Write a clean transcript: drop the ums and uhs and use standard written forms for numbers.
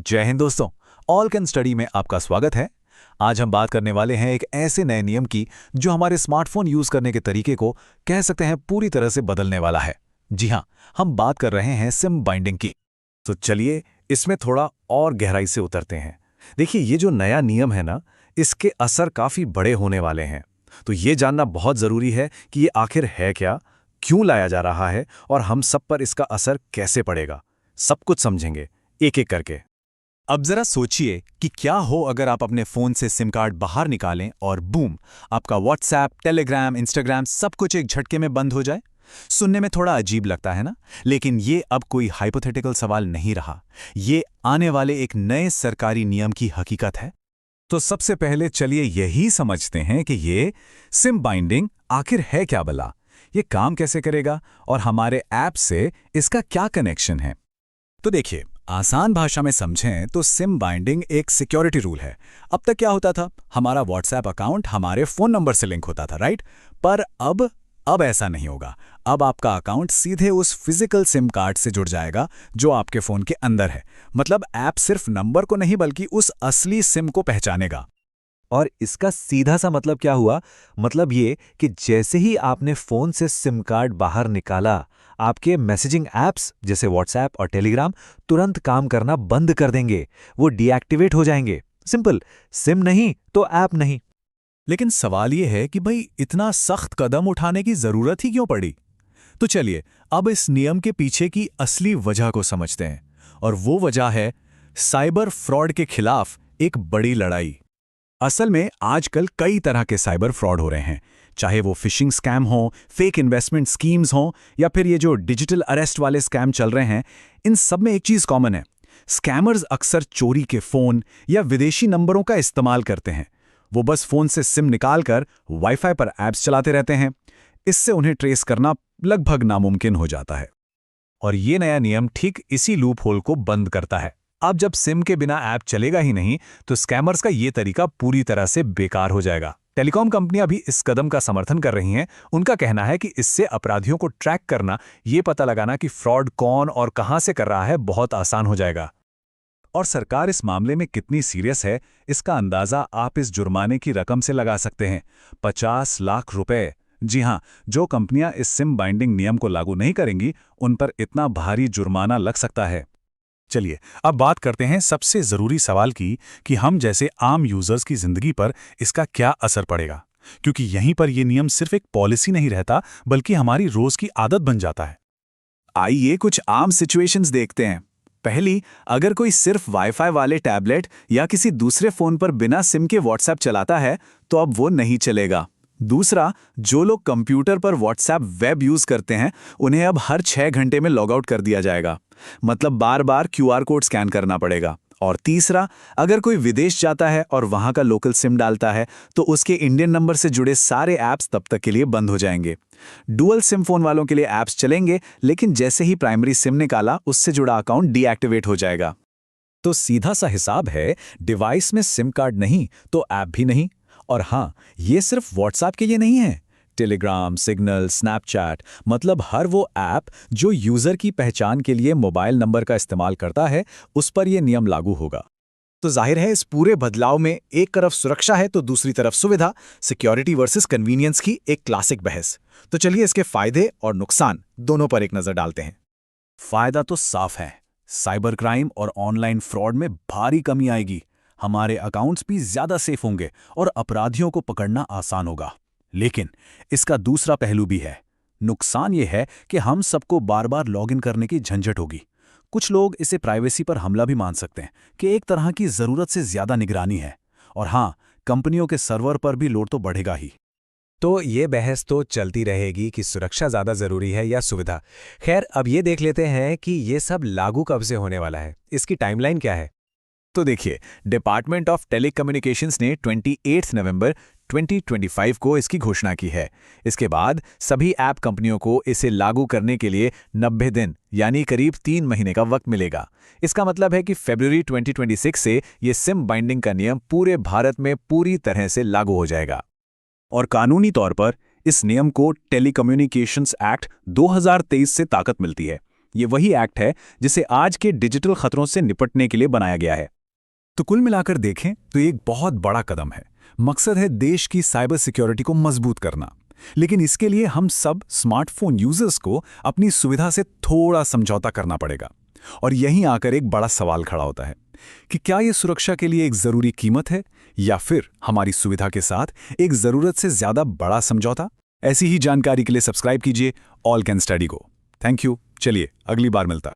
जय हिंद दोस्तों। All can study में आपका स्वागत है। आज हम बात करने वाले हैं एक ऐसे नए नियम की जो हमारे स्मार्टफोन यूज करने के तरीके को कह सकते हैं पूरी तरह से बदलने वाला है। जी हां, हम बात कर रहे हैं सिम बाइंडिंग की। तो चलिए इसमें थोड़ा और गहराई से उतरते हैं। देखिए, ये जो नया नियम है ना, इसके असर काफ़ी बड़े होने वाले हैं। तो ये जानना बहुत ज़रूरी है कि ये आखिर है क्या, क्यों लाया जा रहा है और हम सब पर इसका असर कैसे पड़ेगा। सब कुछ समझेंगे एक एक करके। अब जरा सोचिए कि क्या हो अगर आप अपने फोन से सिम कार्ड बाहर निकालें और बूम, आपका व्हाट्सएप, टेलीग्राम, इंस्टाग्राम सब कुछ एक झटके में बंद हो जाए। सुनने में थोड़ा अजीब लगता है ना, लेकिन ये अब कोई हाइपोथेटिकल सवाल नहीं रहा। ये आने वाले एक नए सरकारी नियम की हकीकत है। तो सबसे पहले चलिए यही समझते हैं कि ये सिम बाइंडिंग आखिर है क्या भला, ये काम कैसे करेगा और हमारे ऐप से इसका क्या कनेक्शन है। तो देखिए, आसान भाषा में समझें तो सिम बाइंडिंग एक सिक्योरिटी रूल है। अब तक क्या होता था, हमारा व्हाट्सएप अकाउंट हमारे फोन नंबर से लिंक होता था, राइट। पर अब ऐसा नहीं होगा। अब आपका अकाउंट सीधे उस फिजिकल सिम कार्ड से जुड़ जाएगा जो आपके फोन के अंदर है। मतलब ऐप सिर्फ नंबर को नहीं बल्कि उस असली सिम को पहचानेगा। और इसका सीधा सा मतलब क्या हुआ? मतलब ये कि जैसे ही आपने फोन से सिम कार्ड बाहर निकाला, आपके मैसेजिंग ऐप्स जैसे व्हाट्सएप और टेलीग्राम तुरंत काम करना बंद कर देंगे। वो डीएक्टिवेट हो जाएंगे। सिंपल, सिम नहीं तो ऐप नहीं। लेकिन सवाल ये है कि भाई, इतना सख्त कदम उठाने की जरूरत ही क्यों पड़ी। तो चलिए अब इस नियम के पीछे की असली वजह को समझते हैं। और वो वजह है साइबर फ्रॉड के खिलाफ एक बड़ी लड़ाई। असल में आजकल कई तरह के साइबर फ्रॉड हो रहे हैं, चाहे वो फिशिंग स्कैम हो, फेक इन्वेस्टमेंट स्कीम्स हो, या फिर ये जो डिजिटल अरेस्ट वाले स्कैम चल रहे हैं। इन सब में एक चीज कॉमन है, स्कैमर्स अक्सर चोरी के फोन या विदेशी नंबरों का इस्तेमाल करते हैं। वो बस फोन से सिम निकालकर वाईफाई पर ऐप्स चलाते रहते हैं। इससे उन्हें ट्रेस करना लगभग नामुमकिन हो जाता है। और ये नया नियम ठीक इसी लूप होल को बंद करता है। अब जब सिम के बिना ऐप चलेगा ही नहीं, तो स्कैमर्स का ये तरीका पूरी तरह से बेकार हो जाएगा। टेलीकॉम कंपनियां भी इस कदम का समर्थन कर रही हैं। उनका कहना है कि इससे अपराधियों को ट्रैक करना, ये पता लगाना कि फ्रॉड कौन और कहां से कर रहा है, बहुत आसान हो जाएगा। और सरकार इस मामले में कितनी सीरियस है, इसका अंदाजा आप इस जुर्माने की रकम से लगा सकते हैं, 50 लाख रुपए। जी हां, जो कंपनियां इस सिम बाइंडिंग नियम को लागू नहीं करेंगी, उन पर इतना भारी जुर्माना लग सकता है। चलिए अब बात करते हैं सबसे जरूरी सवाल की कि हम जैसे आम यूजर्स की जिंदगी पर इसका क्या असर पड़ेगा। क्योंकि यहीं पर यह नियम सिर्फ एक पॉलिसी नहीं रहता, बल्कि हमारी रोज की आदत बन जाता है। आइए कुछ आम सिचुएशंस देखते हैं। पहली, अगर कोई सिर्फ वाईफाई वाले टैबलेट या किसी दूसरे फोन पर बिना सिम के व्हाट्सएप चलाता है, तो अब वो नहीं चलेगा। दूसरा, जो लोग कंप्यूटर पर व्हाट्सएप वेब यूज करते हैं, उन्हें अब हर 6 घंटे में लॉग आउट कर दिया जाएगा। मतलब बार बार क्यूआर कोड स्कैन करना पड़ेगा। और तीसरा, अगर कोई विदेश जाता है और वहां का लोकल सिम डालता है, तो उसके इंडियन नंबर से जुड़े सारे ऐप्स तब तक के लिए बंद हो जाएंगे। डुअल सिम फोन वालों के लिए ऐप्स चलेंगे, लेकिन जैसे ही प्राइमरी सिम निकाला, उससे जुड़ा अकाउंट डीएक्टिवेट हो जाएगा। तो सीधा सा हिसाब है, डिवाइस में सिम कार्ड नहीं तो ऐप भी नहीं। और हाँ, ये सिर्फ व्हाट्सएप के लिए नहीं है। टेलीग्राम, सिग्नल, स्नैपचैट, मतलब हर वो ऐप जो यूजर की पहचान के लिए मोबाइल नंबर का इस्तेमाल करता है, उस पर यह नियम लागू होगा। तो जाहिर है, इस पूरे बदलाव में एक तरफ सुरक्षा है तो दूसरी तरफ सुविधा, सिक्योरिटी वर्सेस कन्वीनियंस की एक क्लासिक बहस। तो चलिए इसके फायदे और नुकसान दोनों पर एक नजर डालते हैं। फायदा तो साफ है, साइबर क्राइम और ऑनलाइन फ्रॉड में भारी कमी आएगी। हमारे अकाउंट्स भी ज्यादा सेफ होंगे और अपराधियों को पकड़ना आसान होगा। लेकिन इसका दूसरा पहलू भी है। नुकसान यह है कि हम सबको बार बार लॉगिन करने की झंझट होगी। कुछ लोग इसे प्राइवेसी पर हमला भी मान सकते हैं कि एक तरह की जरूरत से ज्यादा निगरानी है। और हाँ, कंपनियों के सर्वर पर भी लोड तो बढ़ेगा ही। तो ये बहस तो चलती रहेगी कि सुरक्षा ज़्यादा ज़रूरी है या सुविधा। खैर, अब ये देख लेते हैं कि ये सब लागू कब से होने वाला है, इसकी टाइमलाइन क्या है। तो देखिए, डिपार्टमेंट ऑफ टेलीकम्युनिकेशंस ने 28 नवंबर 2025 को इसकी घोषणा की है। इसके बाद सभी ऐप कंपनियों को इसे लागू करने के लिए 90 दिन यानी करीब 3 महीने का वक्त मिलेगा। इसका मतलब है कि फरवरी 2026 से ये सिम बाइंडिंग का नियम पूरे भारत में पूरी तरह से लागू हो जाएगा। और कानूनी तौर पर इस नियम को टेलीकम्युनिकेशंस एक्ट 2023 से ताकत मिलती है। ये वही एक्ट है जिसे आज के डिजिटल खतरों से निपटने के लिए बनाया गया है। तो कुल मिलाकर देखें तो ये एक बहुत बड़ा कदम है। मकसद है देश की साइबर सिक्योरिटी को मजबूत करना, लेकिन इसके लिए हम सब स्मार्टफोन यूजर्स को अपनी सुविधा से थोड़ा समझौता करना पड़ेगा। और यहीं आकर एक बड़ा सवाल खड़ा होता है कि क्या ये सुरक्षा के लिए एक जरूरी कीमत है या फिर हमारी सुविधा के साथ एक जरूरत से ज्यादा बड़ा समझौता। ऐसी ही जानकारी के लिए सब्सक्राइब कीजिए ऑल कैन स्टडी को। Thank you. चलिए अगली बार मिलता।